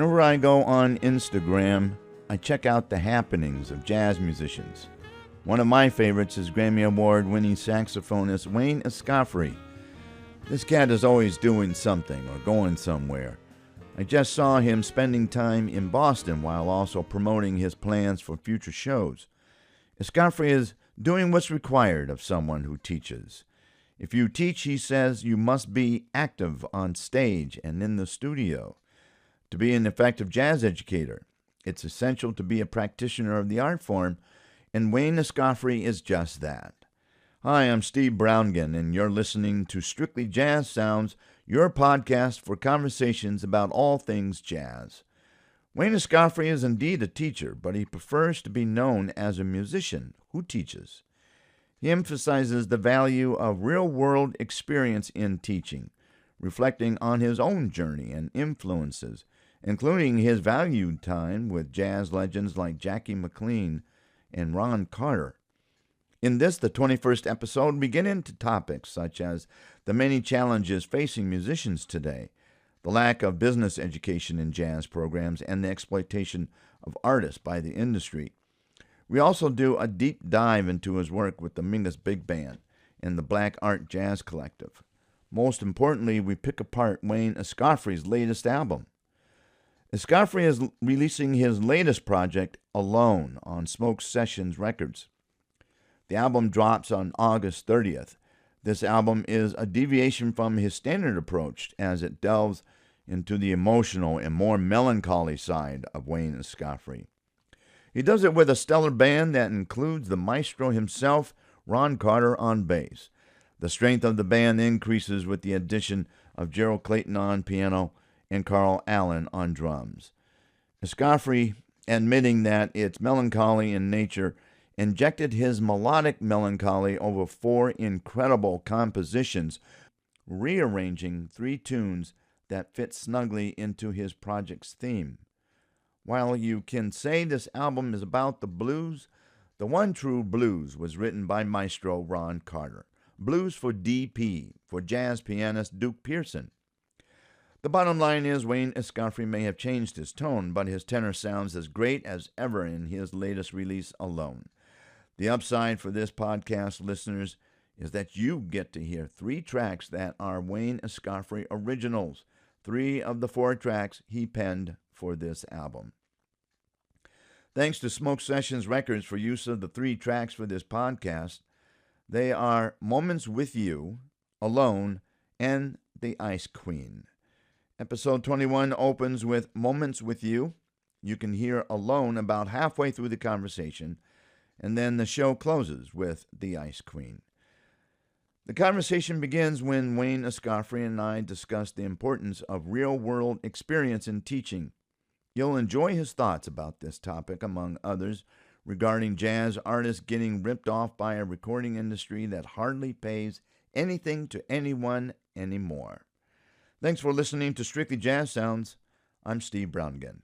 Whenever I go on Instagram, I check out the happenings of jazz musicians. One of my favorites is Grammy Award-winning saxophonist Wayne Escoffery. This cat is always doing something or going somewhere. I just saw him spending time in Boston while also promoting his plans for future shows. Escoffery is doing what's required of someone who teaches. If you teach, he says, you must be active on stage and in the studio. To be an effective jazz educator, it's essential to be a practitioner of the art form, and Wayne Escoffery is just that. Hi, I'm Steve Browngen, and you're listening to Strictly Jazz Sounds, your podcast for conversations about all things jazz. Wayne Escoffery is indeed a teacher, but he prefers to be known as a musician who teaches. He emphasizes the value of real-world experience in teaching, reflecting on his own journey and influences, including his valued time with jazz legends like Jackie McLean and Ron Carter. In this, the 21st episode, we get into topics such as the many challenges facing musicians today, the lack of business education in jazz programs, and the exploitation of artists by the industry. We also do a deep dive into his work with the Mingus Big Band and the Black Art Jazz Collective. Most importantly, we pick apart Wayne Escoffery's latest album. Escoffery is releasing his latest project, Alone, on Smoke Sessions Records. The album drops on August 30th. This album is a deviation from his standard approach as it delves into the emotional and more melancholy side of Wayne Escoffery. He does it with a stellar band that includes the maestro himself, Ron Carter, on bass. The strength of the band increases with the addition of Gerald Clayton on piano and Carl Allen on drums. Escoffery, admitting that it's melancholy in nature, injected his melodic melancholy over 4 incredible compositions, rearranging 3 tunes that fit snugly into his project's theme. While you can say this album is about the blues, the one true blues was written by maestro Ron Carter. Blues for DP, for jazz pianist Duke Pearson. The bottom line is Wayne Escoffery may have changed his tone, but his tenor sounds as great as ever in his latest release, Alone. The upside for this podcast, listeners, is that you get to hear 3 tracks that are Wayne Escoffery originals, 3 of the 4 tracks he penned for this album. Thanks to Smoke Sessions Records for use of the 3 tracks for this podcast. They are Moments with You, Alone, and The Ice Queen. Episode 21 opens with Moments with You. You can hear Alone about halfway through the conversation, and then the show closes with The Ice Queen. The conversation begins when Wayne Escoffery and I discuss the importance of real-world experience in teaching. You'll enjoy his thoughts about this topic, among others, regarding jazz artists getting ripped off by a recording industry that hardly pays anything to anyone anymore. Thanks for listening to Strictly Jazz Sounds. I'm Steve Browngen.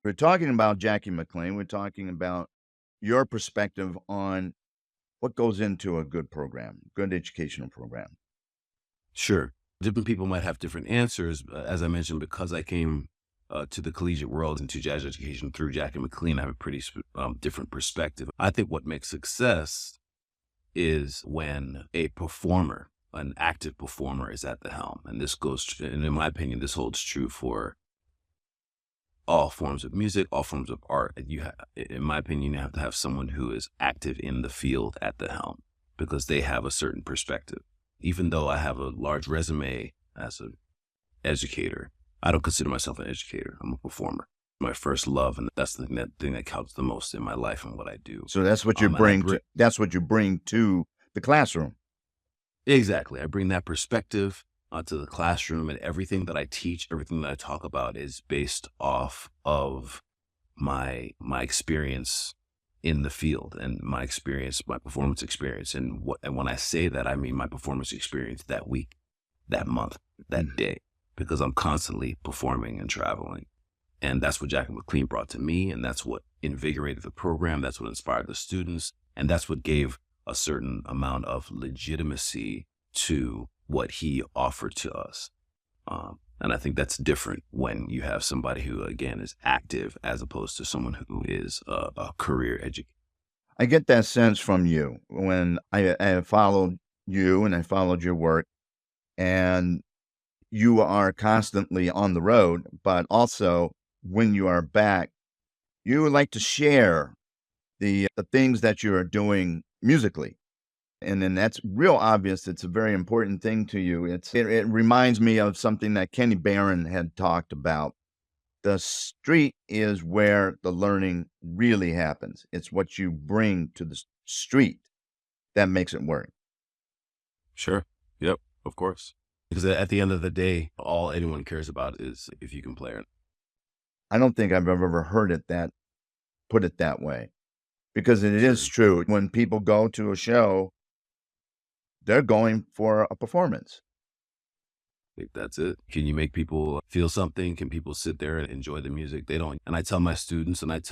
We're talking about Jackie McLean. We're talking about your perspective on what goes into a good program, good educational program. Sure. Different people might have different answers. As I mentioned, because I came to the collegiate world and to jazz education through Jackie McLean, I have a pretty different perspective. I think what makes success is when a performer, an active performer, is at the helm. And this and in my opinion, this holds true for all forms of music, all forms of art. In my opinion, you have to have someone who is active in the field at the helm because they have a certain perspective. Even though I have a large resume as an educator, I don't consider myself an educator. I'm a performer. My first love, and that's the thing that counts the most in my life and what I do. So that's what you that's what you bring to the classroom. Exactly. I bring that perspective to the classroom, and everything that I teach, everything that I talk about is based off of my experience in the field and my experience, my performance experience. And when I say that, I mean my performance experience that week, that month, that day, because I'm constantly performing and traveling. And that's what Jackie McLean brought to me. And that's what invigorated the program. That's what inspired the students. And that's what gave a certain amount of legitimacy to what he offered to us. And I think that's different when you have somebody who, again, is active as opposed to someone who is a career educator. I get that sense from you when I followed you and I followed your work, and you are constantly on the road, but also when you are back, you would like to share the things that you are doing musically. And then that's real obvious. It's a very important thing to you. It reminds me of something that Kenny Barron had talked about. The street is where the learning really happens. It's what you bring to the street that makes it work. Sure. Yep. Of course. Because at the end of the day, all anyone cares about is if you can play it. I don't think I've ever heard put it that way, because it is true. When people go to a show, they're going for a performance. I think that's it. Can you make people feel something? Can people sit there and enjoy the music? They don't. And I tell my students, and I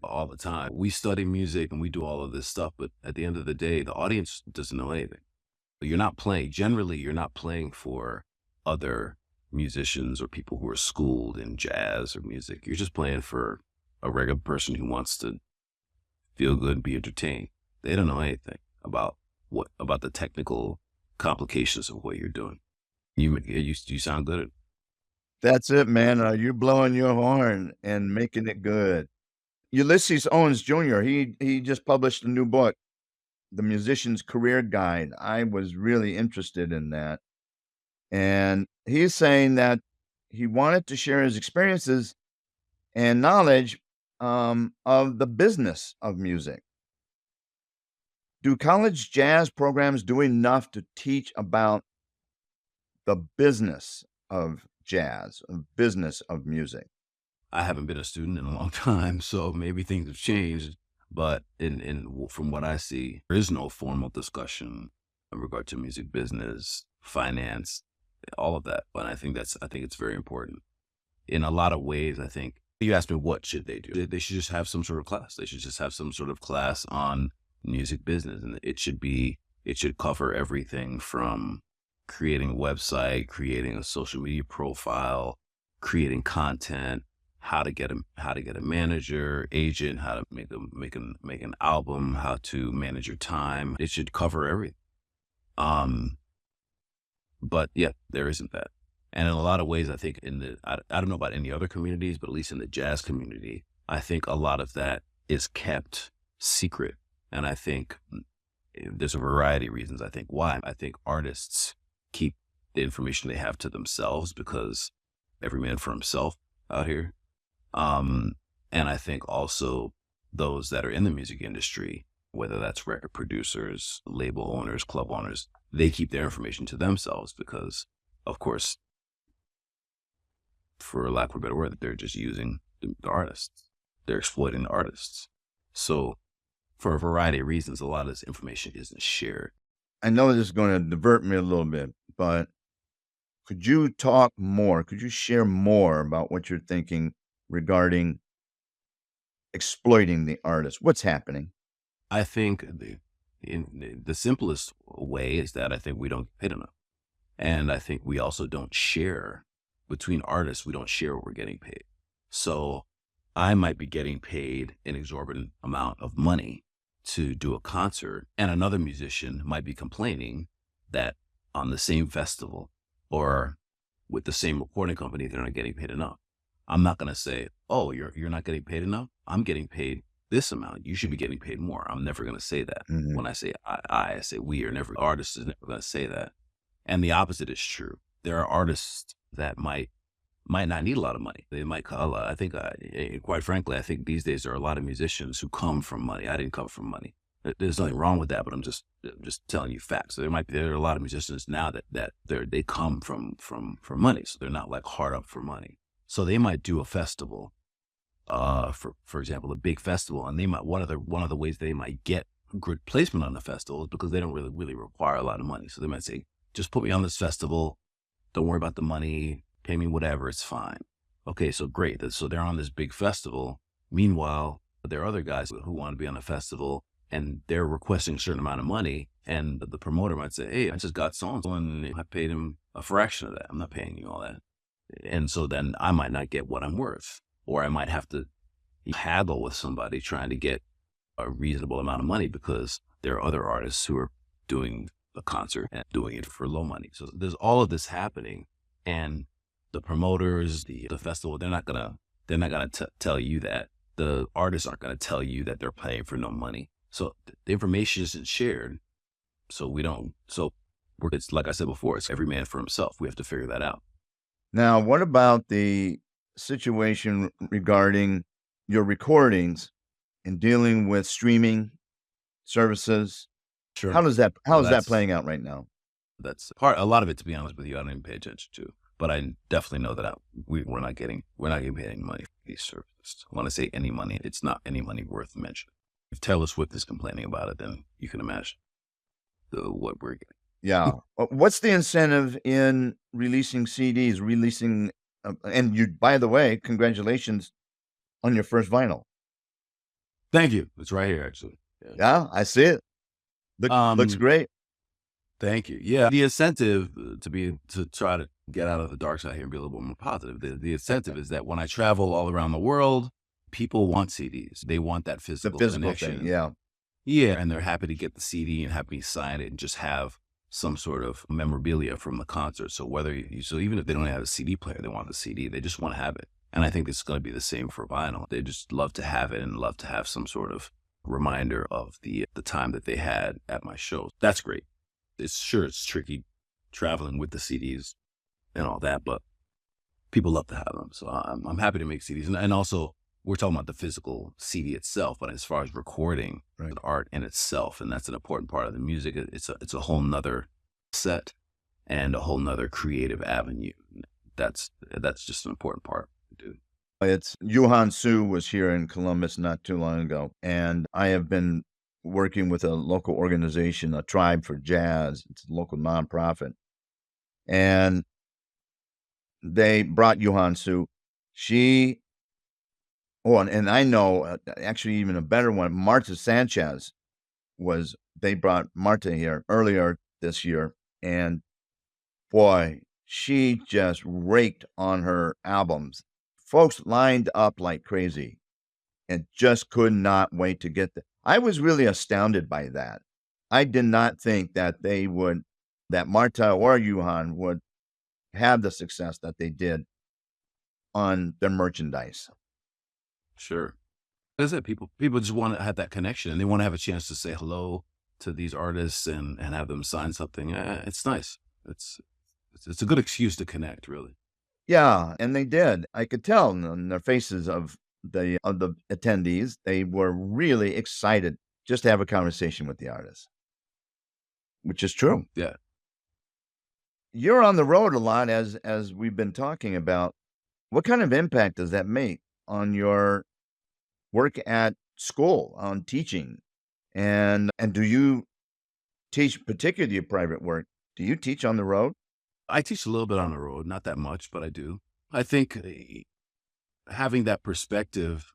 all the time, we study music and we do all of this stuff, but at the end of the day, the audience doesn't know anything. You're not playing. Generally, you're not playing for other musicians or people who are schooled in jazz or music. You're just playing for a regular person who wants to feel good and be entertained. They don't know anything about the technical complications of what you're doing. You sound good at it. That's it, man. You're blowing your horn and making it good. Ulysses Owens Jr., he just published a new book, The Musician's Career Guide. I was really interested in that. And he's saying that he wanted to share his experiences and knowledge of the business of music. Do college jazz programs do enough to teach about the business of jazz, of business of music? I haven't been a student in a long time, so maybe things have changed. But from what I see, there is no formal discussion in regard to music business, finance, all of that. But I think it's very important. In a lot of ways, I think you asked me what should they do? They should just have some sort of class. They should just have some sort of class on music business, and it should cover everything from creating a website, creating a social media profile, creating content, how to get a manager, agent, how to make an album, how to manage your time. It should cover everything. But yeah, there isn't that. And in a lot of ways, I think I don't know about any other communities, but at least in the jazz community, I think a lot of that is kept secret. And I think there's a variety of reasons. I think why. I think artists keep the information they have to themselves because every man for himself out here. And I think also those that are in the music industry, whether that's record producers, label owners, club owners, they keep their information to themselves because, of course, for lack of a better word, they're just using the artists. They're exploiting the artists. So for a variety of reasons, a lot of this information isn't shared. I know this is going to divert me a little bit, but could you talk more? Could you share more about what you're thinking regarding exploiting the artist? What's happening? I think the simplest way is that I think we don't get paid enough. And I think we also don't share between artists. We don't share what we're getting paid. So I might be getting paid an exorbitant amount of money to do a concert, and another musician might be complaining that on the same festival or with the same recording company, they're not getting paid enough. I'm not going to say, oh, you're not getting paid enough. I'm getting paid this amount. You should be getting paid more. I'm never going to say that. Mhm. When I say I say we, are never, artists is never going to say that. And the opposite is true. There are artists that might not need a lot of money. They might call, quite frankly, I think these days there are a lot of musicians who come from money. I didn't come from money. There's nothing wrong with that, but I'm just telling you facts. So there are a lot of musicians now that they come from money. So they're not like hard up for money. So they might do a festival, for example, a big festival, and they might, one of the ways they might get good placement on the festival is because they don't really require a lot of money. So they might say, just put me on this festival. Don't worry about the money. Pay me whatever. It's fine. Okay, so great. So they're on this big festival. Meanwhile, there are other guys who want to be on a festival, and they're requesting a certain amount of money. And the promoter might say, hey, I just got so-and-so, and I paid him a fraction of that. I'm not paying you all that. And so then I might not get what I'm worth, or I might have to haggle with somebody trying to get a reasonable amount of money because there are other artists who are doing a concert and doing it for low money. So there's all of this happening, and the promoters, the festival, they're not gonna tell you that. The artists aren't gonna tell you that they're paying for no money. So the information isn't shared. So it's like I said before, it's every man for himself. We have to figure that out. Now, what about the situation regarding your recordings and dealing with streaming services? Sure. How is that playing out right now? That's a lot of it, to be honest with you, I don't even pay attention to. But I definitely know that we're not getting paid any money for these services. When I say any money, it's not any money worth mentioning. If Taylor Swift is complaining about it, then you can imagine what we're getting. Yeah. What's the incentive in releasing CDs, and you, by the way, congratulations on your first vinyl. Thank you. It's right here, actually. Yeah, I see it. Looks great. Thank you. Yeah. The incentive to try to get out of the dark side here and be a little bit more positive. The incentive is that when I travel all around the world, people want CDs. They want that physical connection. Thing, yeah. Yeah. And they're happy to get the CD and have me sign it and just have some sort of memorabilia from the concert. So even if they don't have a CD player, they want the CD. They just want to have it. And I think this is going to be the same for vinyl. They just love to have it and love to have some sort of reminder of the time that they had at my show. That's great. It's tricky traveling with the CDs and all that, but people love to have them. So I'm happy to make CDs. And also, we're talking about the physical CD itself, but as far as recording, right, the art in itself, and that's an important part of the music. It's a whole nother set and a whole nother creative avenue. That's just an important part to do. It's Yuhan Su was here in Columbus not too long ago, and I have been working with a local organization, a Tribe for Jazz. It's a local nonprofit, and they brought Yuhan Su. And I know actually even a better one, Marta Sanchez they brought Marta here earlier this year, and boy, she just raked on her albums. Folks lined up like crazy and just could not wait to get there. I was really astounded by that. I did not think that that Marta or Yuhan would have the success that they did on their merchandise. Sure. As I said, people just want to have that connection, and they want to have a chance to say hello to these artists and have them sign something. It's nice. It's a good excuse to connect, really. Yeah, and they did. I could tell on their faces of the attendees, they were really excited just to have a conversation with the artist, which is true. Yeah. You're on the road a lot, as we've been talking about. What kind of impact does that make on your work at school, on teaching? And do you teach, particularly your private work? Do you teach on the road? I teach a little bit on the road, not that much, but I do. I think having that perspective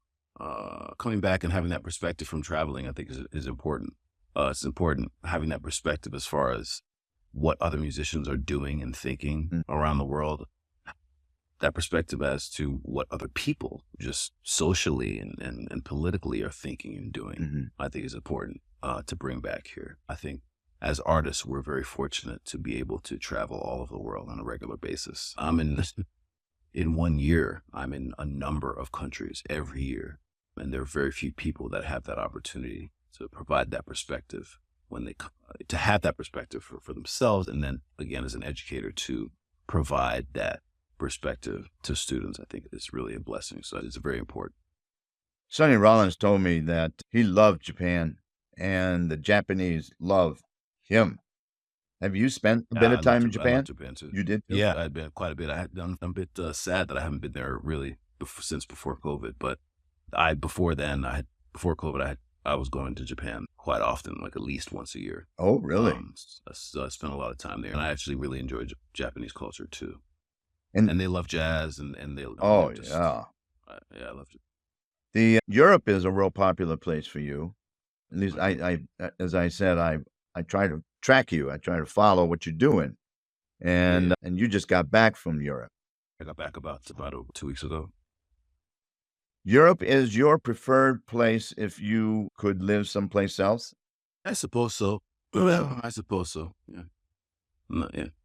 coming back and having that perspective from traveling, I think is important. It's important having that perspective as far as what other musicians are doing and thinking around the world. That perspective as to what other people just socially and politically are thinking and doing, I think is important to bring back here. I think as artists, we're very fortunate to be able to travel all over the world on a regular basis. In 1 year, I'm in a number of countries every year, and there are very few people that have that opportunity to provide that perspective to have that perspective for themselves, and then again as an educator to provide that perspective to students. I think it's really a blessing. So it's very important. Sonny Rollins told me that he loved Japan and the Japanese love him. Have you spent a bit of time in Japan? I love Japan too. You did? Yeah, I'd been quite a bit. I'm a bit sad that I haven't been there really since before COVID. But before COVID, I was going to Japan quite often, like at least once a year. Oh, really? So I spent a lot of time there, and I actually really enjoy Japanese culture too. And they love jazz, and they yeah, I love it. The Europe is a real popular place for you. At least I as I said, I try to track you. I try to follow what you're doing, and you just got back from Europe. I got back about 2 weeks ago. Europe is your preferred place if you could live someplace else? I suppose so. I suppose so. Yeah.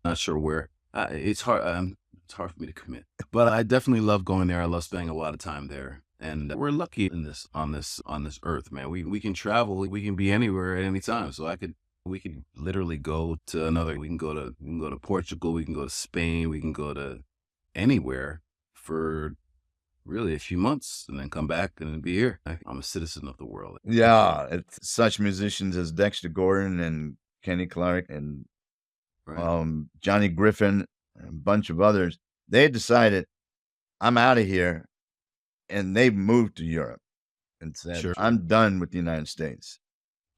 Not sure where. It's hard. It's hard for me to commit, but I definitely love going there. I love spending a lot of time there, and we're lucky on this earth, man. We can travel. We can be anywhere at any time. So we could literally go to another. We can go to Portugal. We can go to Spain. We can go to anywhere for really a few months and then come back and be here. I'm a citizen of the world. Yeah, it's such musicians as Dexter Gordon and Kenny Clark and Johnny Griffin and a bunch of others. They decided, I'm out of here, and they moved to Europe and said, sure, I'm done with the United States.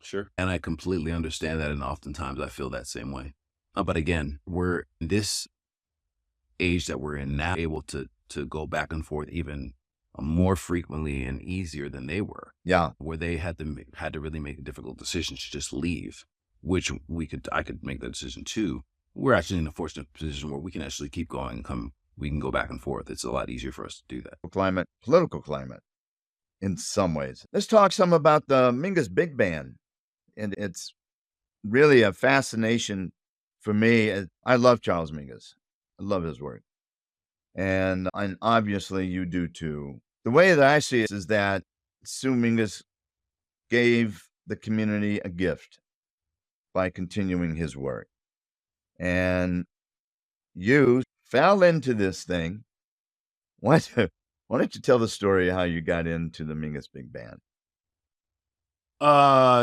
Sure. And I completely understand that, and oftentimes I feel that same way. But again, we're in this age that we're in now, able to go back and forth even more frequently and easier than they were. Yeah. Where they had to really make a difficult decision to just leave, which I could make that decision too. We're actually in a fortunate position where we can actually keep going and we can go back and forth. It's a lot easier for us to do that. Political climate, in some ways. Let's talk some about the Mingus Big Band. And it's really a fascination for me. I love Charles Mingus. I love his work. And obviously you do too. The way that I see it is that Sue Mingus gave the community a gift by continuing his work. And you fell into this thing. Why don't you tell the story of how you got into the Mingus Big Band?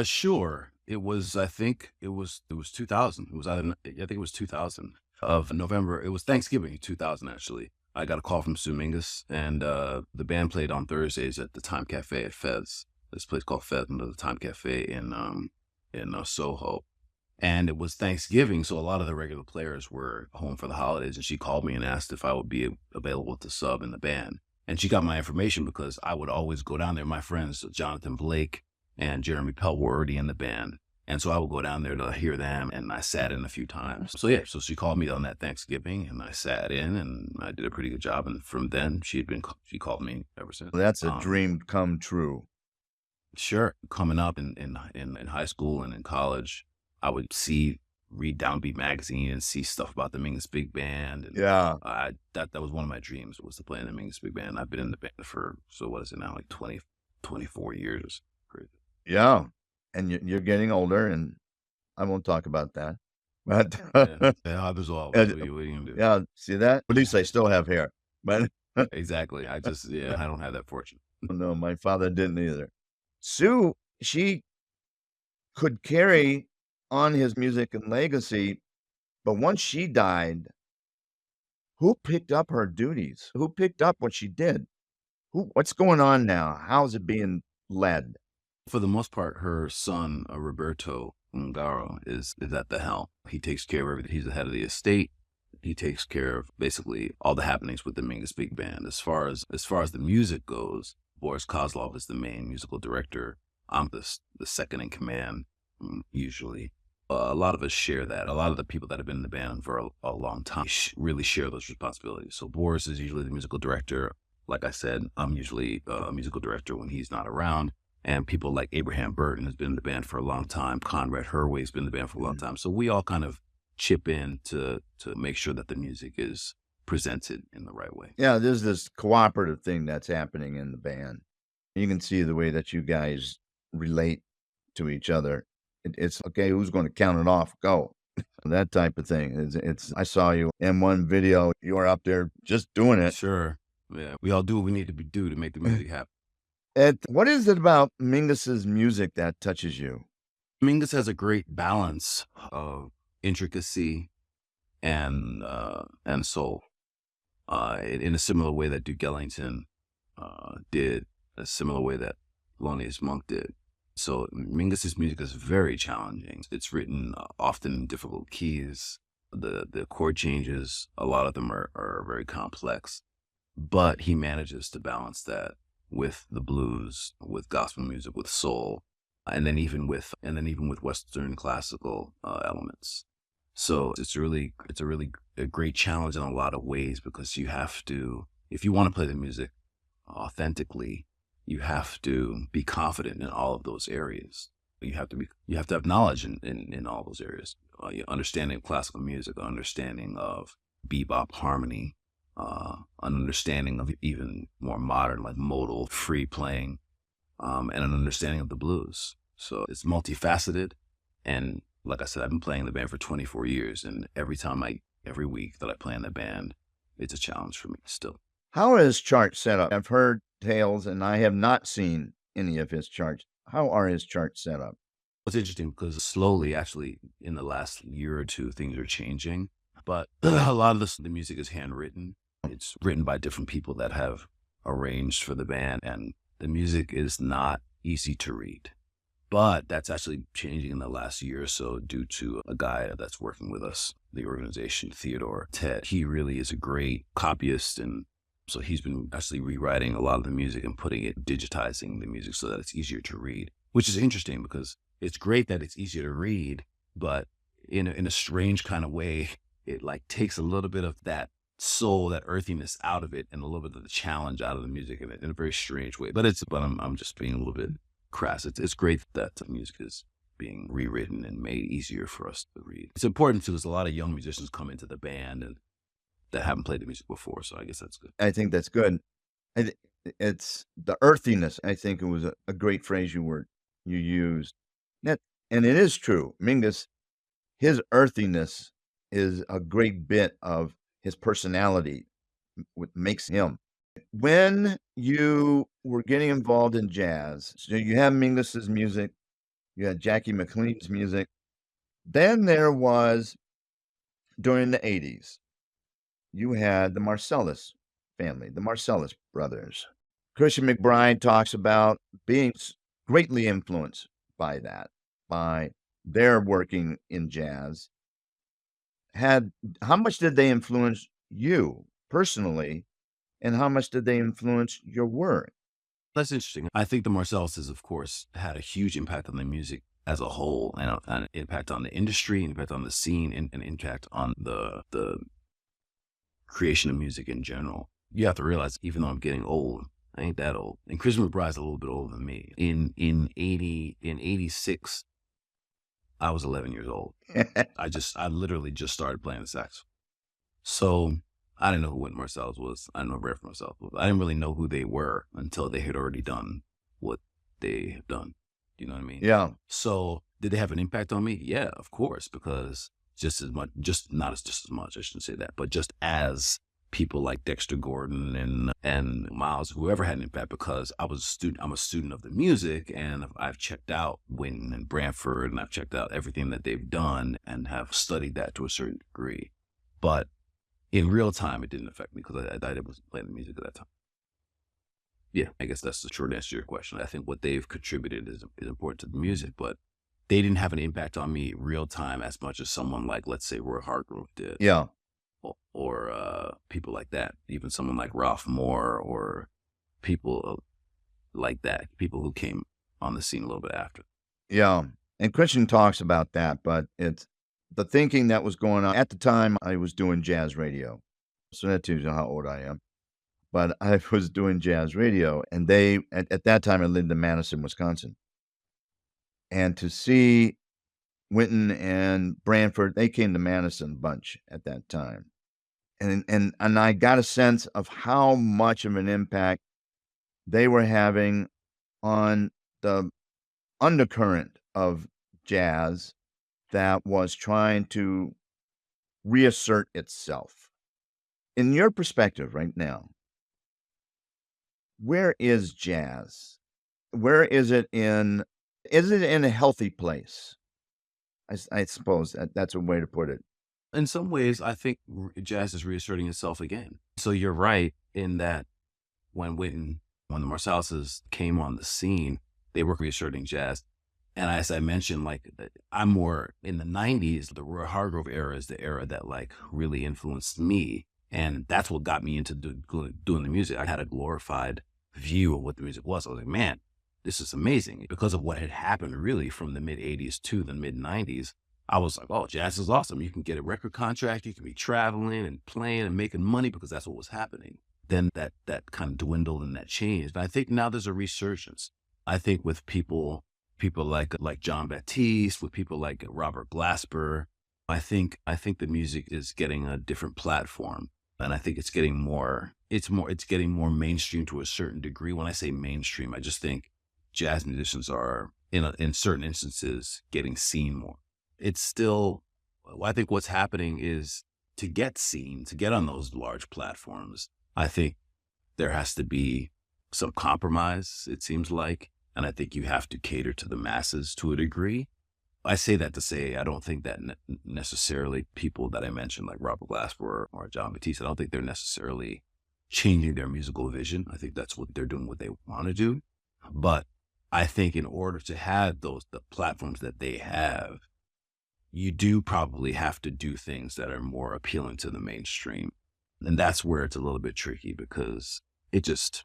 Sure. I think it was 2000. I think it was 2000 of November. It was Thanksgiving 2000, actually. I got a call from Sue Mingus, and the band played on Thursdays at the Time Cafe at Fez. This place called Fez, the Time Cafe in Soho. And it was Thanksgiving, so a lot of the regular players were home for the holidays, and she called me and asked if I would be available to sub in the band. And she got my information because I would always go down there. My friends, Jonathan Blake and Jeremy Pell, were already in the band. And so I would go down there to hear them, and I sat in a few times. So she called me on that Thanksgiving, and I sat in, and I did a pretty good job. And from then, she called me ever since. That's a dream come true. Sure. Coming up in high school and in college, I would read Downbeat magazine and see stuff about the Mingus Big Band. And yeah. That was one of my dreams, was to play in the Mingus Big Band. I've been in the band for, so what is it now, like 24 years. Crazy. Yeah. And you're getting older, and I won't talk about that. But there's always, what are you going to do? Yeah, see that? At least I still have hair. But exactly. I don't have that fortune. No, my father didn't either. Sue, she could carry on his music and legacy, but once she died, who picked up her duties? Who picked up what she did? What's going on now? How's it being led? For the most part, her son, Roberto Ungaro, is at the helm. He takes care of everything. He's the head of the estate. He takes care of basically all the happenings with the Mingus Big Band. As far as the music goes, Boris Kozlov is the main musical director. I'm the second in command, usually. A lot of us share that. A lot of the people that have been in the band for a long time really share those responsibilities. So Boris is usually the musical director. Like I said, I'm usually a musical director when he's not around. And people like Abraham Burton has been in the band for a long time. Conrad Herway's been in the band for a long time. So we all kind of chip in to make sure that the music is presented in the right way. Yeah, there's this cooperative thing that's happening in the band. You can see the way that you guys relate to each other. It's okay, who's going to count it off? Go. That type of thing. I saw you in one video, you were up there just doing it. Sure. Yeah, we all do what we need to do to make the music happen. What is it about Mingus's music that touches you? Mingus has a great balance of intricacy and soul, in a similar way that Duke Ellington did, a similar way that Thelonious Monk did. So Mingus's music is very challenging. It's written often in difficult keys. The chord changes, a lot of them are very complex, but he manages to balance that with the blues, with gospel music, with soul, and then even with Western classical elements. So it's a great challenge in a lot of ways, because you have to, if you want to play the music authentically, you have to be confident in all of those areas. You have to have knowledge in all those areas. Understanding of classical music, understanding of bebop harmony, an understanding of even more modern, like modal free playing, and an understanding of the blues. So it's multifaceted. And like I said, I've been playing the band for 24 years, and every week that I play in the band, it's a challenge for me still. How is chart set up? I've heard tales, and I have not seen any of his charts. How are his charts set up? It's interesting because slowly, actually, in the last year or two, things are changing. But a lot of the music is handwritten. It's written by different people that have arranged for the band, and the music is not easy to read. But that's actually changing in the last year or so due to a guy that's working with us, the organization, Theodore Ted. He really is a great copyist, and so he's been actually rewriting a lot of the music and digitizing the music so that it's easier to read, which is interesting because it's great that it's easier to read, but in a strange kind of way, it like takes a little bit of that soul, that earthiness out of it, and a little bit of the challenge out of the music in a very strange way. But I'm just being a little bit crass. It's great that the music is being rewritten and made easier for us to read. It's important too, because a lot of young musicians come into the band and that haven't played the music before, so I guess that's good. I think that's good. It's the earthiness. I think it was a great phrase you used. And it is true. Mingus, his earthiness is a great bit of his personality, what makes him. When you were getting involved in jazz, so you have Mingus's music, you had Jackie McLean's music. Then there was, during the 80s, you had the Marcellus family, the Marcellus brothers. Christian McBride talks about being greatly influenced by that, by their working in jazz. How much did they influence you personally, and how much did they influence your work? That's interesting. I think the Marcelluses, of course, had a huge impact on the music as a whole, and an impact on the industry, an impact on the scene, and an impact on the creation of music in general. You have to realize, even though I'm getting old, I ain't that old. And Christian McBride's a little bit older than me. In 86, I was 11 years old. I literally just started playing the sax. So I didn't know who Wynton Marsalis was. I didn't know Rare Marsalis was. I didn't really know who they were until they had already done what they have done. You know what I mean? Yeah. So did they have an impact on me? Yeah, of course, because just as much, I shouldn't say that, but just as people like Dexter Gordon and Miles, whoever had an impact, because I'm a student of the music, and I've checked out Wynton and Branford, and I've checked out everything that they've done and have studied that to a certain degree. But in real time, it didn't affect me because I wasn't playing the music at that time. Yeah, I guess that's the short answer to your question. I think what they've contributed is important to the music, but they didn't have an impact on me real time as much as someone like, let's say, Roy Hargrove did. Yeah. Or people like that. Even someone like Ralph Moore, or people like that, people who came on the scene a little bit after. Yeah. And Christian talks about that, but it's the thinking that was going on. At the time, I was doing jazz radio. So that tells you how old I am. But I was doing jazz radio, and at that time, I lived in Madison, Wisconsin. And to see Winton and Branford, they came to Madison a bunch at that time. And I got a sense of how much of an impact they were having on the undercurrent of jazz that was trying to reassert itself. In your perspective right now, where is jazz? Where is it in a healthy place? I suppose that's a way to put it. In some ways, I think jazz is reasserting itself again. So you're right in that when the Marsalises came on the scene, they were reasserting jazz. And as I mentioned, like, I'm more in the 90s, the Roy Hargrove era is the era that like really influenced me. And that's what got me into doing the music. I had a glorified view of what the music was. I was like, man, this is amazing. Because of what had happened really from the mid 80s to the mid 90s, I was like, oh, jazz is awesome. You can get a record contract. You can be traveling and playing and making money because that's what was happening. Then that kind of dwindled and that changed. And I think now there's a resurgence. I think with people like John Batiste, with people like Robert Glasper, I think the music is getting a different platform. And I think it's getting more mainstream to a certain degree. When I say mainstream, I just think jazz musicians are in certain instances getting seen more. It's still, I think what's happening is to get seen, to get on those large platforms, I think there has to be some compromise, it seems like. And I think you have to cater to the masses to a degree. I say that to say I don't think that necessarily people that I mentioned, like Robert Glasper or John Batiste, I don't think they're necessarily changing their musical vision. I think that's what they're doing, what they want to do. But I think in order to have the platforms that they have, you do probably have to do things that are more appealing to the mainstream. And that's where it's a little bit tricky because it just,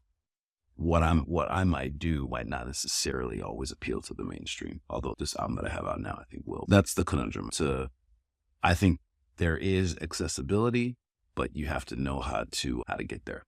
what I might do might not necessarily always appeal to the mainstream. Although this album that I have out now, I think will. That's the conundrum. I think there is accessibility, but you have to know how to get there.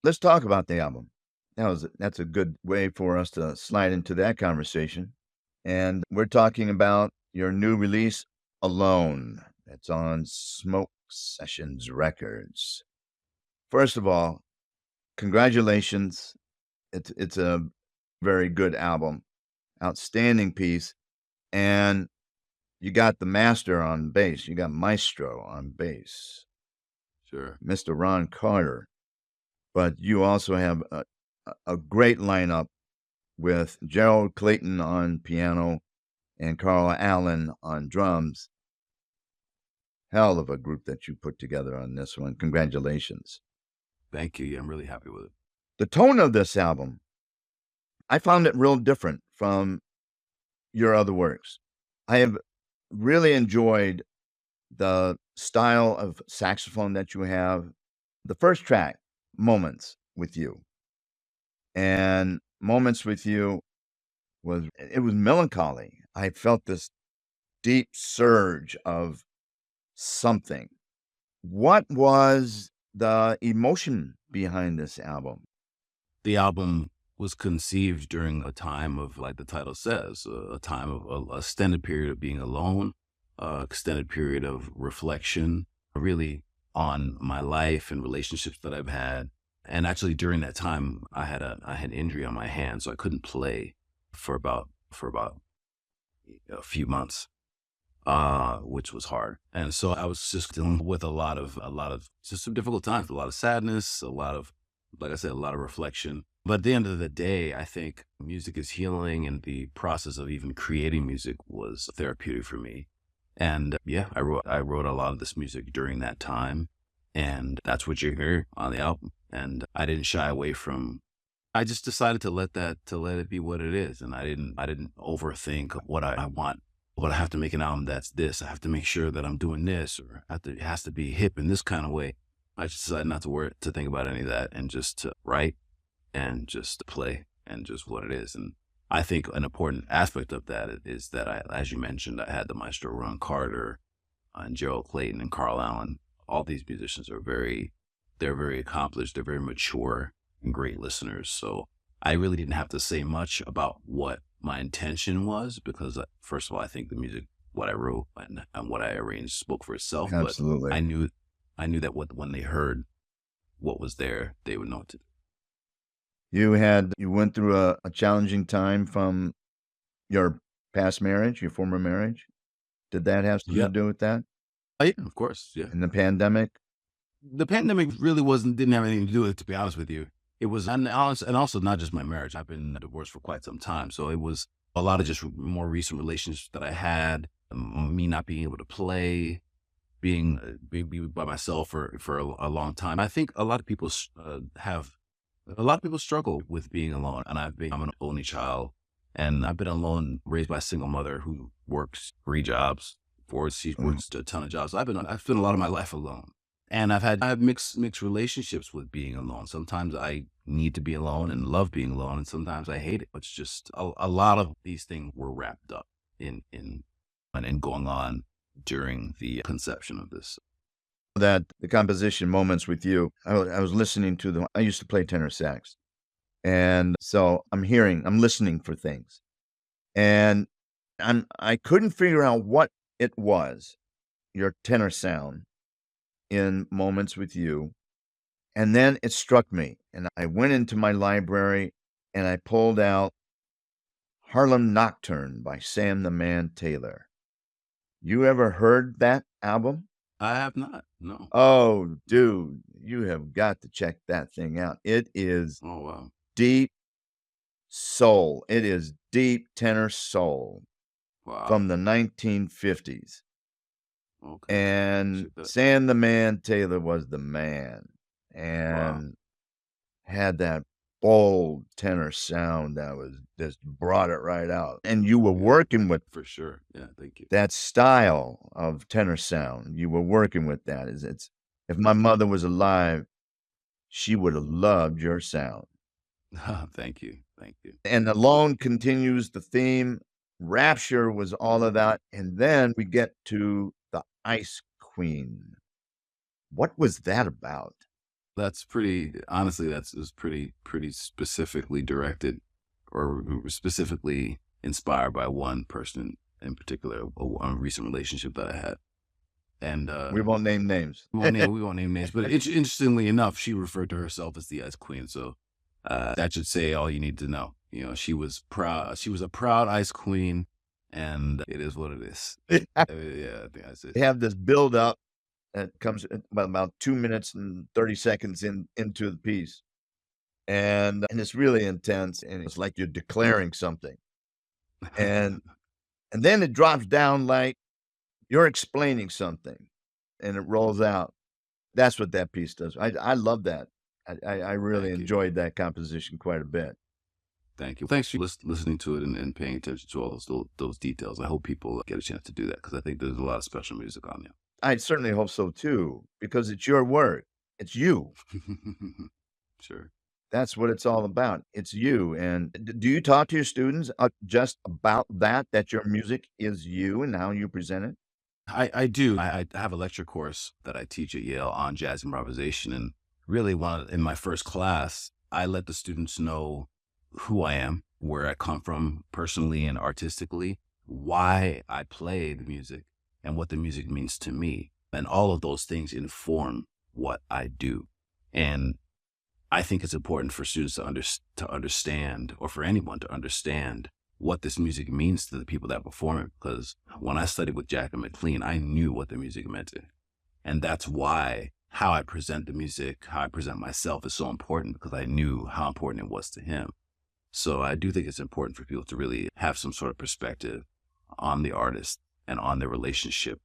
Let's talk about the album. That's a good way for us to slide into that conversation. And we're talking about your new release, Alone. It's on Smoke Sessions Records. First of all, congratulations. It's a very good album, outstanding piece. And you got the master on bass. You got Maestro on bass, Sure. Mr. Ron Carter. But you also have a great lineup with Gerald Clayton on piano and Carl Allen on drums. Hell of a group that you put together on this one. Congratulations. Thank you. Yeah, I'm really happy with it. The tone of this album, I found it real different from your other works. I have really enjoyed the style of saxophone that you have. The first track, Moments with You. And Moments with You was melancholy. I felt this deep surge of something. What was the emotion behind this album? The album was conceived during a time of, like the title says, a time of a extended period of being alone, extended period of reflection, really on my life and relationships that I've had. And actually during that time, I had injury on my hand, so I couldn't play for about a few months, which was hard. And so I was just dealing with a lot of just some difficult times, a lot of sadness, like I said, a lot of reflection. But at the end of the day, I think music is healing, and the process of even creating music was therapeutic for me. And yeah, I wrote a lot of this music during that time, and that's what you hear on the album. And I didn't shy away from. I just decided to let it be what it is, and I didn't overthink what I want. But I have to make an album that's this. I have to make sure that I'm doing this, or it has to be hip in this kind of way. I just decided not to think about any of that, and just to write and just to play and just what it is. And I think an important aspect of that is that as you mentioned, I had the maestro Ron Carter and Gerald Clayton and Carl Allen. All these musicians they're very accomplished, they're very mature and great listeners. So I really didn't have to say much about what my intention was, because first of all, I think the music, what I wrote and what I arranged spoke for itself. Absolutely. But I knew that when they heard what was there, they would know what to do. You went through a challenging time from your past marriage, your former marriage. Did that have something to do with that? Yeah, of course. Yeah. And the pandemic? The pandemic really didn't have anything to do with it, to be honest with you. It was, and also not just my marriage. I've been divorced for quite some time. So it was a lot of just more recent relationships that I had, me not being able to play, being by myself for a long time. I think a lot of people struggle with being alone. And I'm an only child, and I've been alone, raised by a single mother who works 3 jobs. She works a ton of jobs. I've spent a lot of my life alone. And I have mixed relationships with being alone. Sometimes I need to be alone and love being alone, and sometimes I hate it. It's just a lot of these things were wrapped up in going on during the conception of this. That the composition Moments with You, I was listening to I used to play tenor sax. And so I'm listening for things. And I couldn't figure out what it was, your tenor sound in Moments with You. And then it struck me, and I went into my library and I pulled out Harlem Nocturne by Sam the Man Taylor. You ever heard that album? I have not. No. Oh, dude, you have got to check that thing out. It is Oh, wow. deep soul. It is deep tenor soul Wow. from the 1950s. Okay. And Sam the Man Taylor was the man and had that bold tenor sound that was just brought it right out. And you were working with For sure. Yeah, thank you. that style of tenor sound. You were working with that. It's if my mother was alive, she would have loved your sound. Thank you. Thank you. And Alone continues the theme. Rapture was all of that. And then we get to the Ice Queen. What was that about? That's pretty, honestly, is pretty specifically directed or specifically inspired by one person in particular, a recent relationship that I had. And we won't name names. we won't name names, but interestingly enough, she referred to herself as the Ice Queen. So that should say all you need to know. You know, she was proud. She was a proud Ice Queen, and it is what it is. Yeah, I think that's it. They have this build up that comes about 2 minutes and 30 seconds into the piece. And it's really intense, and it's like you're declaring something. And then it drops down like you're explaining something, and it rolls out. That's what that piece does. I love that. I really enjoyed that composition quite a bit. Thank you. Thanks for listening to it and paying attention to all those details. I hope people get a chance to do that because I think there's a lot of special music on there. I certainly hope so too, because it's your work. It's you. Sure. That's what it's all about. It's you. And do you talk to your students just about that your music is you and how you present it? I do. I have a lecture course that I teach at Yale on jazz improvisation. And really, in my first class, I let the students know who I am, where I come from personally and artistically, why I play the music, and what the music means to me. And all of those things inform what I do. And I think it's important for students to understand, or for anyone to understand, what this music means to the people that perform it. Because when I studied with Jackie McLean, I knew what the music meant to me. And that's why how I present the music, how I present myself is so important, because I knew how important it was to him. So I do think it's important for people to really have some sort of perspective on the artist and on their relationship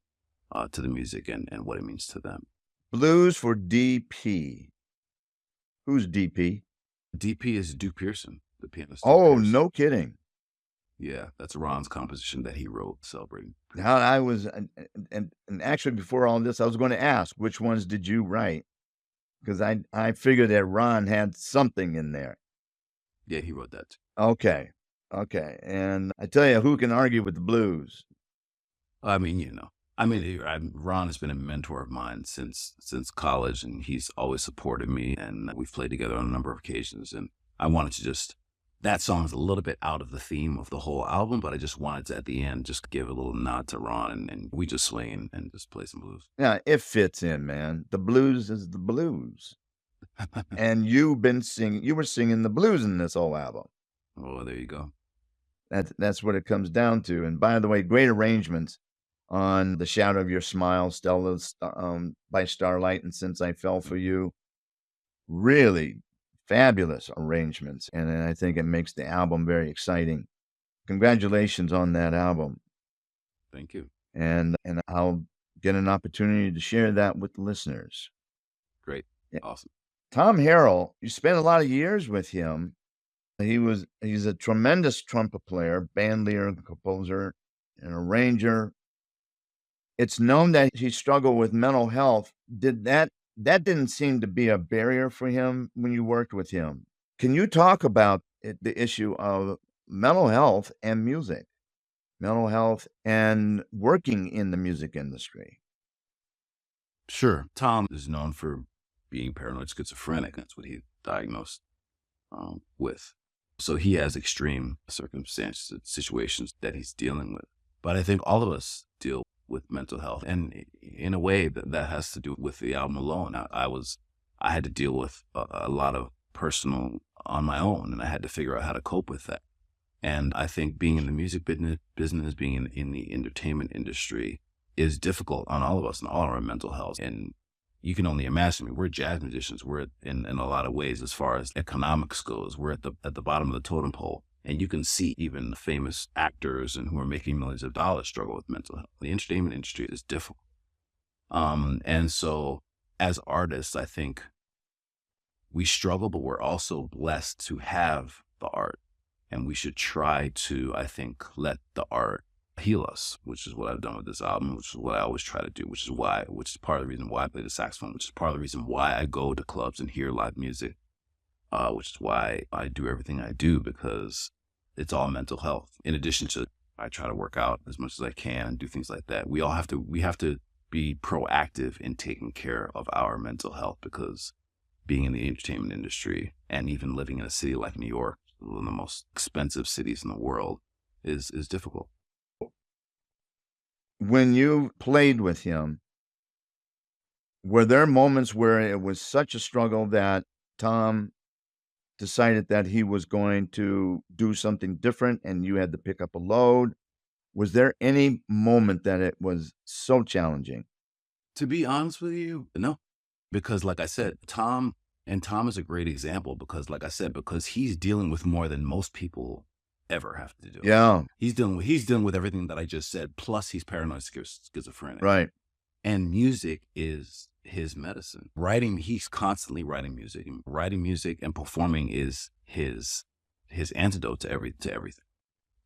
to the music and what it means to them. Blues for DP. Who's DP? DP is Duke Pearson, the pianist. Oh, no kidding. Yeah, that's Ron's composition that he wrote celebrating. Now I was, and actually before all this, I was going to ask, which ones did you write? Because I figured that Ron had something in there. Yeah, he wrote that too. Okay. And I tell you, who can argue with the blues? I mean, Ron has been a mentor of mine since college, and he's always supported me, and we've played together on a number of occasions. And I wanted to that song is a little bit out of the theme of the whole album, but I just wanted to, at the end, just give a little nod to Ron, and we just swing and just play some blues. Yeah, it fits in, man. The blues is the blues. And you were singing the blues in this whole album. Oh, there you go. That's what it comes down to. And by the way, great arrangements on The Shadow of Your Smile, Stella by Starlight, and Since I Fell for You. Really fabulous arrangements. And I think it makes the album very exciting. Congratulations on that album. Thank you. And I'll get an opportunity to share that with the listeners. Great. Yeah. Awesome. Tom Harrell, you spent a lot of years with him. He's a tremendous trumpet player, band leader, composer, and arranger. It's known that he struggled with mental health. That didn't seem to be a barrier for him when you worked with him. Can you talk about the issue of mental health and music, mental health and working in the music industry? Sure. Tom is known for being paranoid schizophrenic. That's what he diagnosed with. So he has extreme circumstances, situations that he's dealing with. But I think all of us deal with mental health. And in a way that has to do with the album alone. I had to deal with a lot of personal on my own, and I had to figure out how to cope with that. And I think being in the music business, being in the entertainment industry is difficult on all of us and all our mental health. And you can only imagine, I mean, we're jazz musicians. We're in a lot of ways, as far as economics goes, we're at the bottom of the totem pole. And you can see even famous actors and who are making millions of dollars struggle with mental health. The entertainment industry is difficult. And so as artists, I think we struggle, but we're also blessed to have the art. And we should try to, I think, let the art heal us, which is what I've done with this album, which is what I always try to do, which is part of the reason why I play the saxophone, which is part of the reason why I go to clubs and hear live music, which is why I do everything I do, because it's all mental health. In addition to, I try to work out as much as I can and do things like that. We have to be proactive in taking care of our mental health, because being in the entertainment industry and even living in a city like New York, one of the most expensive cities in the world, is difficult. When you played with him, were there moments where it was such a struggle that Tom decided that he was going to do something different and you had to pick up a load? Was there any moment that it was so challenging? To be honest with you, no. Because like I said, Tom is a great example, because like I said, because he's dealing with more than most people ever have to do. Yeah. He's dealing with everything that I just said, plus he's paranoid schizophrenic. Right. And music is his medicine. He's constantly writing music. Writing music and performing is his antidote to everything.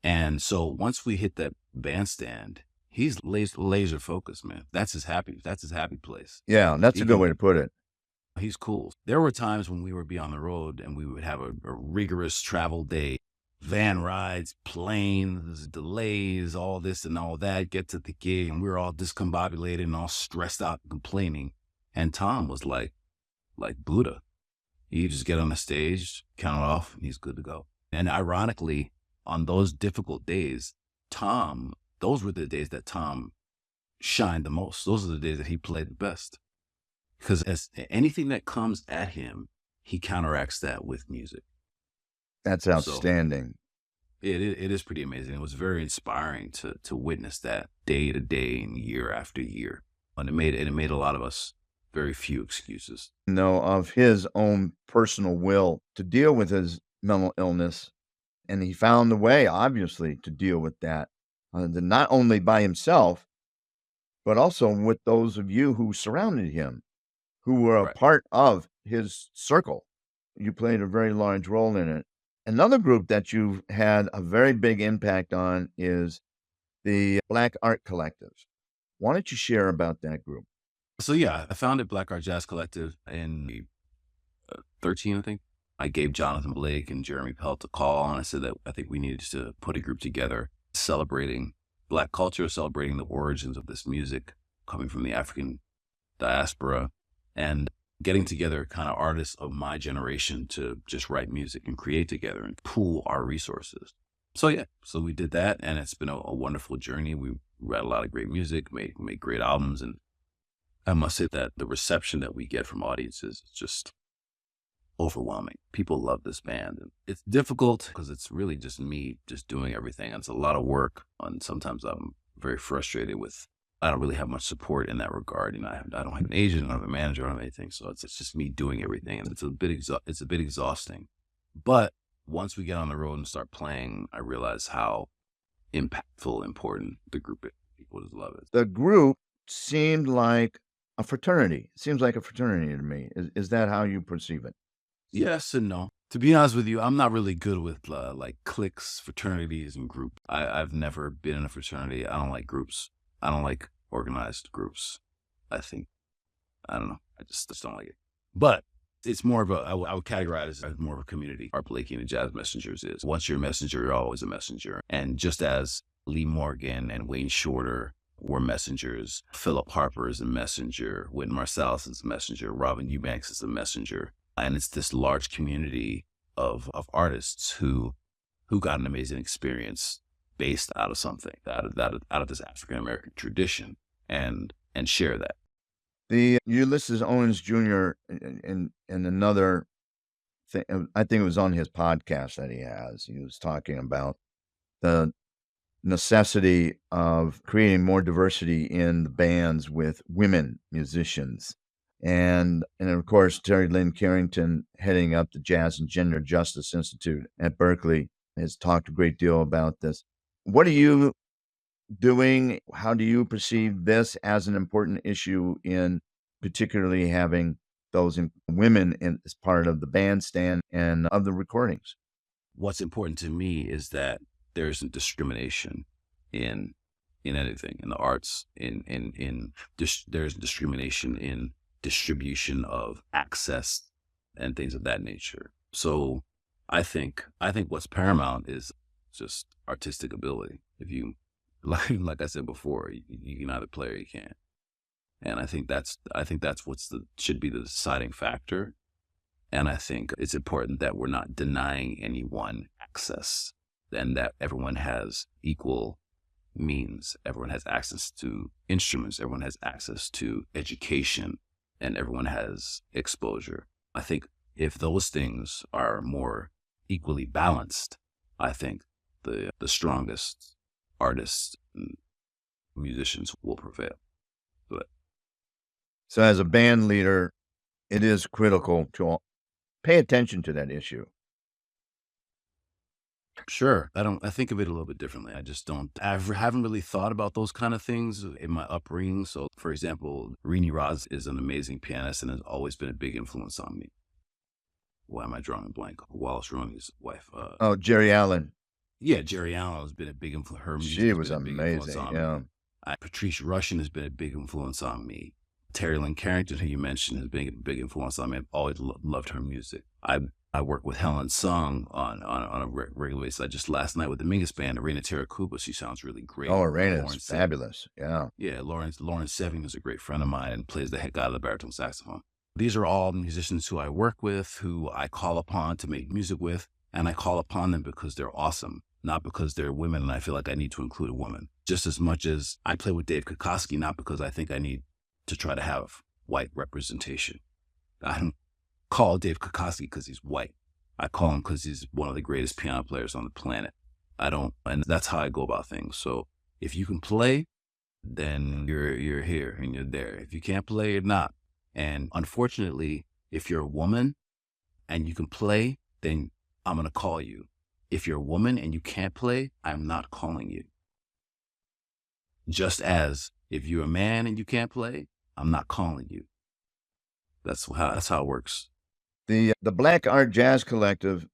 And so once we hit that bandstand, he's laser focused, man. That's his happy place. Yeah, that's a good way to put it. He's cool. There were times when we would be on the road and we would have a rigorous travel day, van rides, planes, delays, all this and all that, get to the gig, and we were all discombobulated and all stressed out and complaining. And Tom was like Buddha. You just get on the stage, count it off, and he's good to go. And ironically, on those difficult days, those were the days that Tom shined the most. Those are the days that he played the best. Because as anything that comes at him, he counteracts that with music. That's outstanding. So it is pretty amazing. It was very inspiring to witness that day to day and year after year. And it made a lot of us very few excuses. Of his own personal will to deal with his mental illness. And he found a way, obviously, to deal with that, not only by himself, but also with those of you who surrounded him, who were a part of his circle. You played a very large role in it. Another group that you've had a very big impact on is the Black Art Collective. Why don't you share about that group? So yeah, I founded Black Art Jazz Collective in 13, I think. I gave Jonathan Blake and Jeremy Pelt a call, and I said that I think we needed to put a group together celebrating Black culture, celebrating the origins of this music coming from the African diaspora, and getting together kind of artists of my generation to just write music and create together and pool our resources. So yeah, so we did that, and it's been a wonderful journey. We read a lot of great music, made great albums, and I must say that the reception that we get from audiences is just overwhelming. People love this band. And it's difficult because it's really just me just doing everything. It's a lot of work, and sometimes I'm very frustrated with, I don't really have much support in that regard. I don't have an agent, I don't have a manager, I don't have anything. So it's just me doing everything, and it's a bit exhausting. But once we get on the road and start playing, I realize how impactful, important the group is. People just love it. The group seemed like a fraternity. It seems like a fraternity to me. Is that how you perceive it? Yes and no. To be honest with you, I'm not really good with like cliques, fraternities, and groups. I've never been in a fraternity. I don't like groups. I don't like organized groups. I don't know. I just don't like it. But it's more of I would categorize it as more of a community. Art Blakey and the Jazz Messengers is. Once you're a messenger, you're always a messenger. And just as Lee Morgan and Wayne Shorter were messengers, Philip Harper is a messenger, Wynton Marsalis is a messenger, Robin Eubanks is a messenger. And it's this large community of artists who got an amazing experience based out of something, out of this African American tradition, and share that. The Ulysses Owens Jr. in another thing, I think it was on his podcast that he was talking about the necessity of creating more diversity in the bands with women musicians. And of course, Terry Lynn Carrington, heading up the Jazz and Gender Justice Institute at Berkeley, has talked a great deal about this. What are you doing? How do you perceive this as an important issue in particularly having those women as part of the bandstand and of the recordings? What's important to me is that there isn't discrimination in anything, in the arts, there's discrimination in distribution of access and things of that nature. So I think what's paramount is just artistic ability. If you, like I said before, you can either play or you can't. And I think that's should be the deciding factor. And I think it's important that we're not denying anyone access, and that everyone has equal means. Everyone has access to instruments. Everyone has access to education, and everyone has exposure. I think if those things are more equally balanced, I think the strongest artists and musicians will prevail. So as a band leader, it is critical to pay attention to that issue. Sure. I think of it a little bit differently. I haven't really thought about those kind of things in my upbringing. So, for example, Rini Raz is an amazing pianist and has always been a big influence on me. Why am I drawing a blank? Wallace Roney's wife. Jerry Allen. Yeah, Jerry Allen has been a big influence. Her music She has was been a big amazing. influence on Yeah. me. Patrice Rushen has been a big influence on me. Terry Lynn Carrington, who you mentioned, has been a big influence on me. I've always loved her music. I work with Helen Sung on a regular basis. Last night with the Mingus Band, Arena Teracuba, she sounds really great. Oh, Arena's fabulous. Yeah. Yeah, Lauren Seving is a great friend of mine and plays the heck out of the baritone saxophone. These are all musicians who I work with, who I call upon to make music with, and I call upon them because they're awesome, not because they're women and I feel like I need to include a woman. Just as much as I play with Dave Kokoski, not because I think I need to try to have white representation. I don't call Dave Kokoski because he's white. I call him because he's one of the greatest piano players on the planet. And that's how I go about things. So if you can play, then you're here and you're there. If you can't play, you're not. And unfortunately, if you're a woman and you can play, then I'm going to call you. If you're a woman and you can't play, I'm not calling you. Just as if you're a man and you can't play, I'm not calling you. That's how it works. The Black Art Jazz Collective,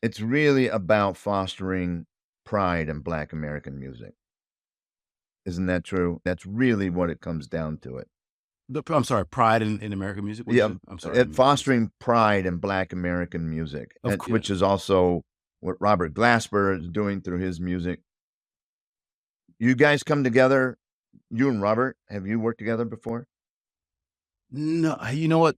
it's really about fostering pride in Black American music. Isn't that true? That's really what it comes down to it. I'm sorry, pride in American music? I'm sorry. Fostering pride in Black American music, which is also what Robert Glasper is doing through his music. You guys come together, you and Robert, have you worked together before? No, you know what?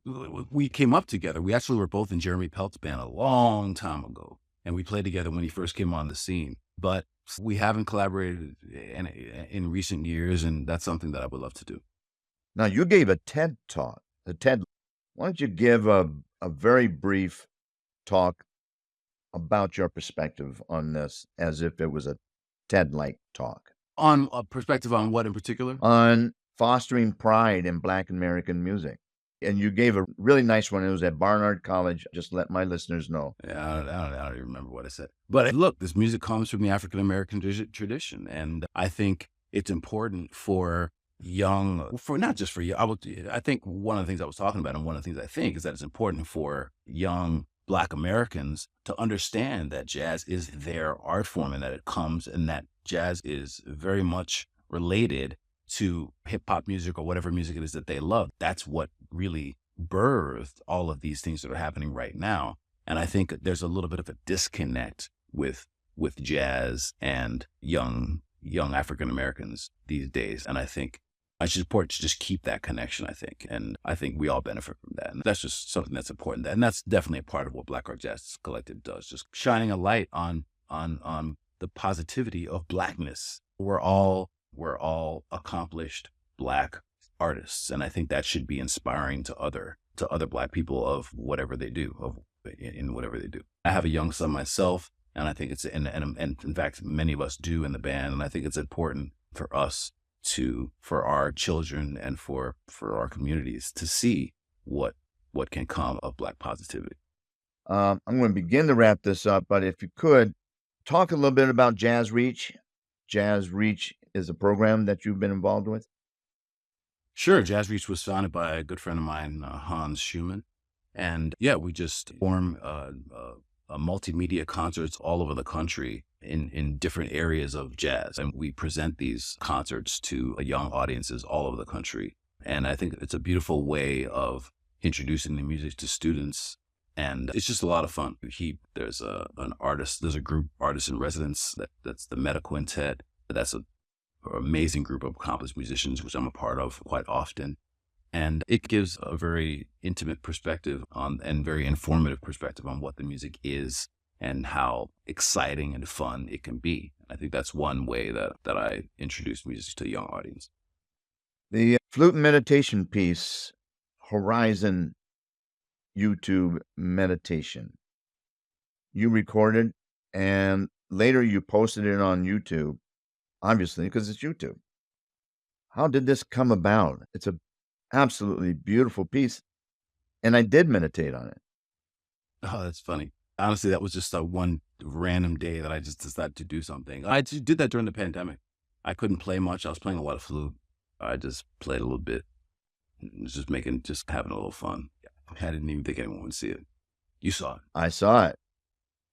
We came up together. We actually were both in Jeremy Pelt's band a long time ago, and we played together when he first came on the scene. But we haven't collaborated in recent years, and that's something that I would love to do. Now, you gave a TED talk. Why don't you give a very brief talk about your perspective on this, as if it was a TED-like talk? On a perspective on what in particular? On fostering pride in Black American music. And you gave a really nice one. It was at Barnard College. Just let my listeners know. Yeah, I don't even remember what I said. But look, this music comes from the African American tradition. And I think it's important for not just for young, I think one of the things I was talking about and one of the things I think is that it's important for young Black Americans to understand that jazz is their art form and that it comes and that jazz is very much related to hip hop music or whatever music it is that they love. That's what really birthed all of these things that are happening right now. And I think there's a little bit of a disconnect with jazz and young African Americans these days. And I think it's important to just keep that connection, I think. And I think we all benefit from that. And that's just something that's important. And that's definitely a part of what Black Art Jazz Collective does, just shining a light on the positivity of Blackness. We're all accomplished Black artists. And I think that should be inspiring to other Black people of whatever they do, in whatever they do. I have a young son myself, and I think and in fact, many of us do in the band. And I think it's important for us for our children and for our communities to see what can come of Black positivity. I'm going to begin to wrap this up, but if you could talk a little bit about Jazz Reach. Jazz Reach is a program that you've been involved with. Sure. Jazz Reach was founded by a good friend of mine, Hans Schumann. And yeah, we just form multimedia concerts all over the country in different areas of jazz. And we present these concerts to young audiences all over the country. And I think it's a beautiful way of introducing the music to students. And it's just a lot of fun. There's a group, artists in residence, that's the Meta Quintet. That's an amazing group of accomplished musicians, which I'm a part of quite often. And it gives a very intimate perspective and very informative perspective on what the music is and how exciting and fun it can be. I think that's one way that I introduce music to a young audience. The flute meditation piece, Horizon YouTube Meditation, you recorded and later you posted it on YouTube, obviously, because it's YouTube. How did this come about? It's a absolutely beautiful piece, and I did meditate on it. Oh, that's funny. Honestly, that was just one random day that I just decided to do something. I did that during the pandemic. I couldn't play much. I was playing a lot of flute. I just played a little bit, just having a little fun. I didn't even think anyone would see it. You saw it. I saw it,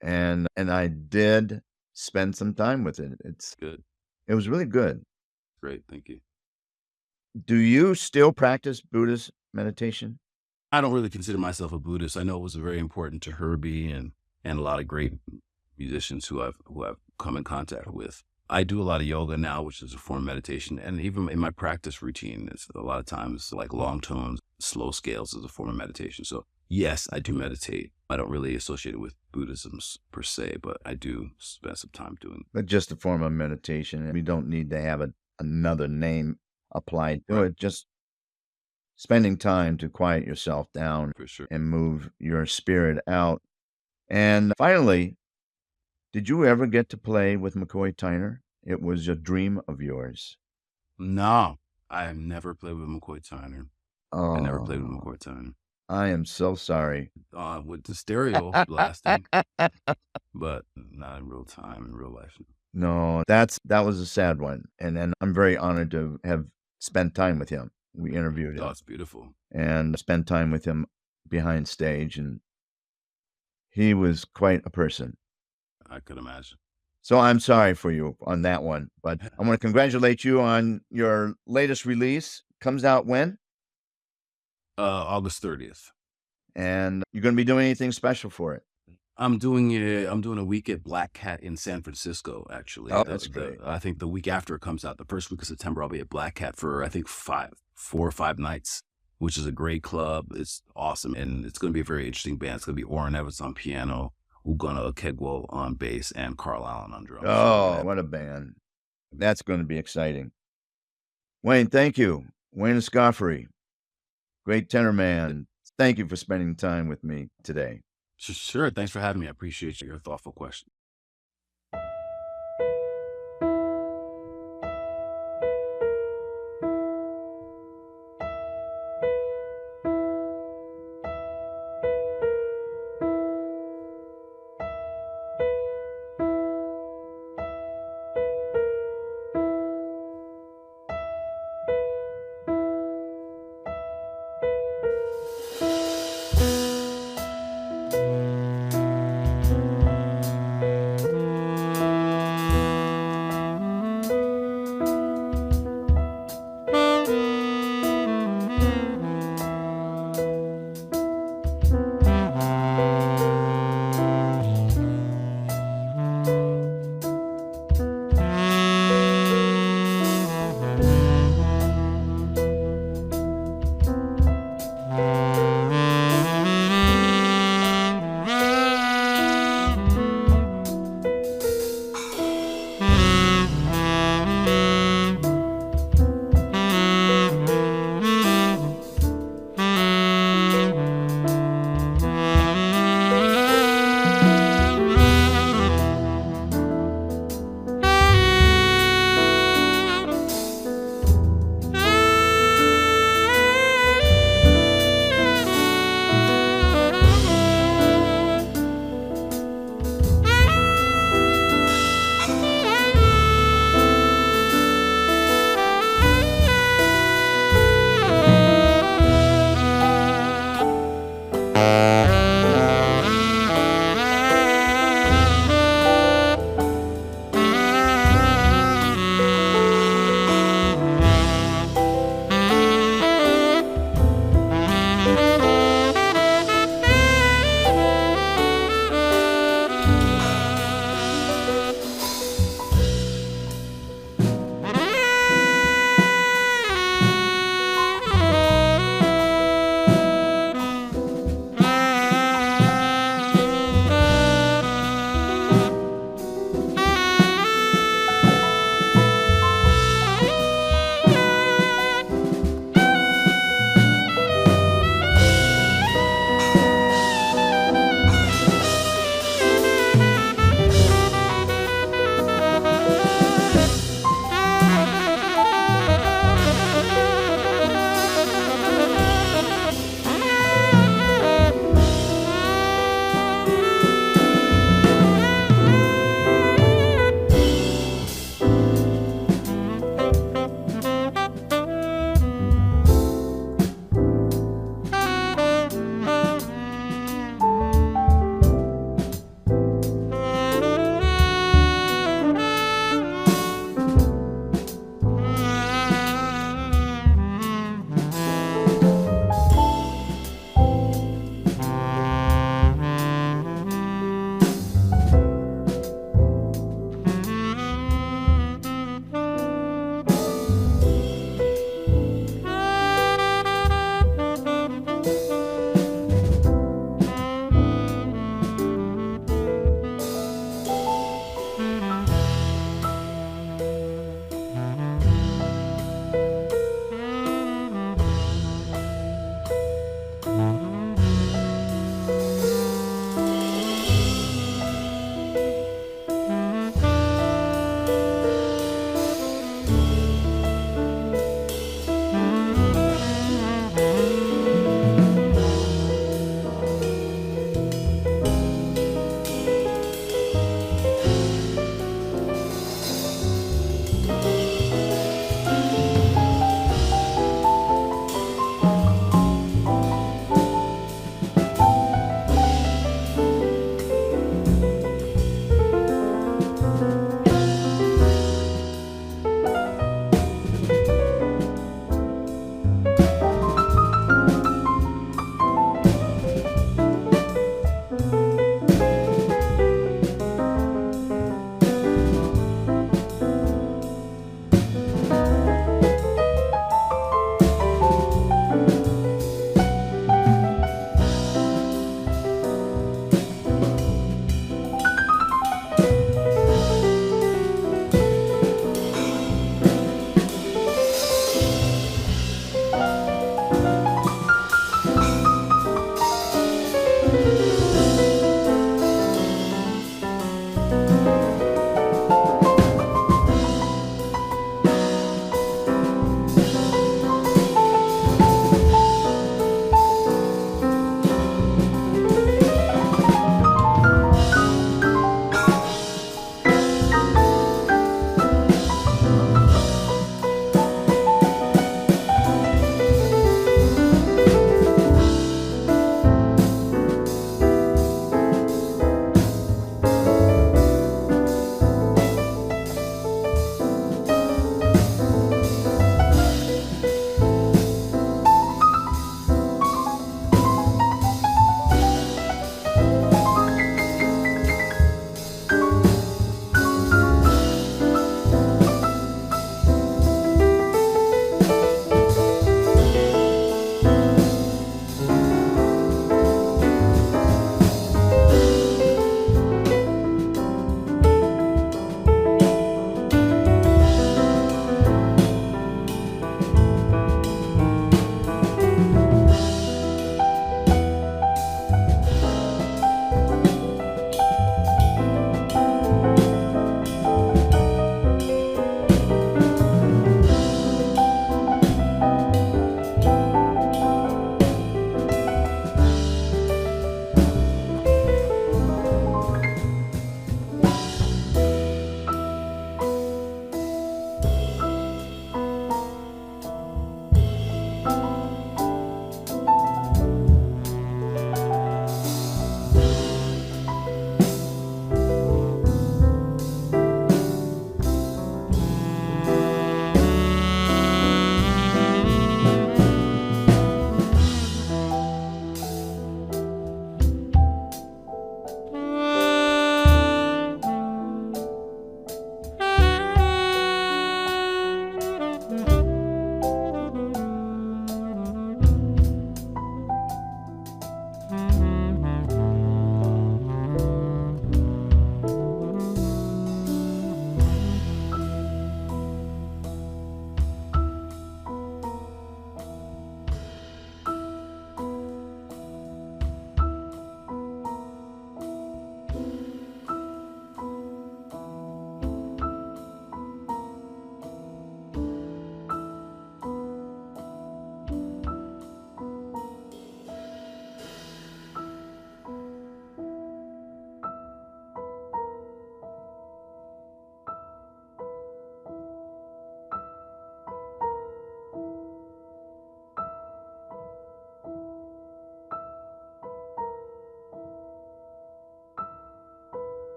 and I did spend some time with it. It's good. It was really good. Great, thank you. Do you still practice Buddhist meditation? I don't really consider myself a Buddhist. I know it was very important to Herbie and a lot of great musicians who I've come in contact with. I do a lot of yoga now, which is a form of meditation. And even in my practice routine, it's a lot of times like long tones, slow scales is a form of meditation. So yes, I do meditate. I don't really associate it with Buddhism per se, but I do spend some time doing it. But just a form of meditation. We don't need to have another name applied to it. Just spending time to quiet yourself down For sure. and move your spirit out. And finally, did you ever get to play with McCoy Tyner? It was a dream of yours. No, I have never played with McCoy Tyner. Oh, I never played with McCoy Tyner. I am so sorry. With the stereo blasting, but not in real time, in real life. No, that was a sad one. And I'm very honored to have spent time with him. We interviewed him. Oh, it's beautiful. And spent time with him behind stage, and he was quite a person. I could imagine. So I'm sorry for you on that one, but I want to congratulate you on your latest release. Comes out when? August 30th. And you're going to be doing anything special for it? I'm doing a week at Black Cat in San Francisco, actually. Oh, that's great. I think the week after it comes out, the first week of September, I'll be at Black Cat for, I think, 4 or 5 nights, which is a great club. It's awesome. And it's going to be a very interesting band. It's going to be Orrin Evans on piano, Ugonna Okegwo on bass, and Carl Allen on drums. Oh, what a band. That's going to be exciting. Wayne, thank you. Wayne Escoffery, great tenor man. Thank you for spending time with me today. Sure. Thanks for having me. I appreciate your thoughtful question.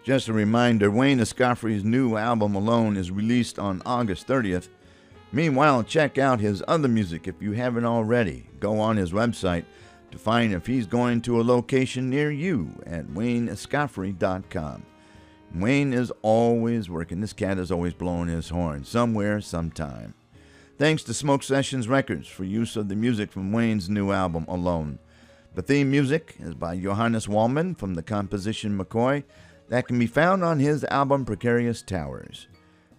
Just a reminder, Wayne Escoffery's new album Alone is released on August 30th. Meanwhile, check out his other music if you haven't already. Go on his website to find if he's going to a location near you at wayneescoffery.com. Wayne is always working. This cat is always blowing his horn, somewhere, sometime. Thanks to Smoke Sessions Records for use of the music from Wayne's new album, Alone. The theme music is by Johannes Wallman from the composition McCoy that can be found on his album Precarious Towers.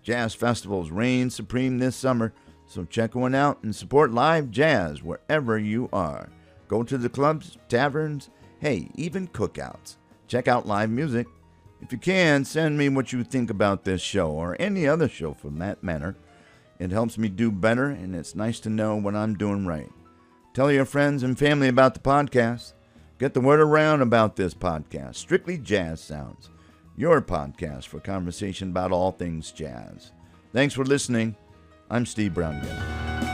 Jazz festivals reign supreme this summer, so check one out and support live jazz wherever you are. Go to the clubs, taverns, hey, even cookouts. Check out live music. If you can, send me what you think about this show or any other show for that matter. It helps me do better, and it's nice to know what I'm doing right. Tell your friends and family about the podcast. Get the word around about this podcast, Strictly Jazz Sounds, your podcast for conversation about all things jazz. Thanks for listening. I'm Steve Brown again.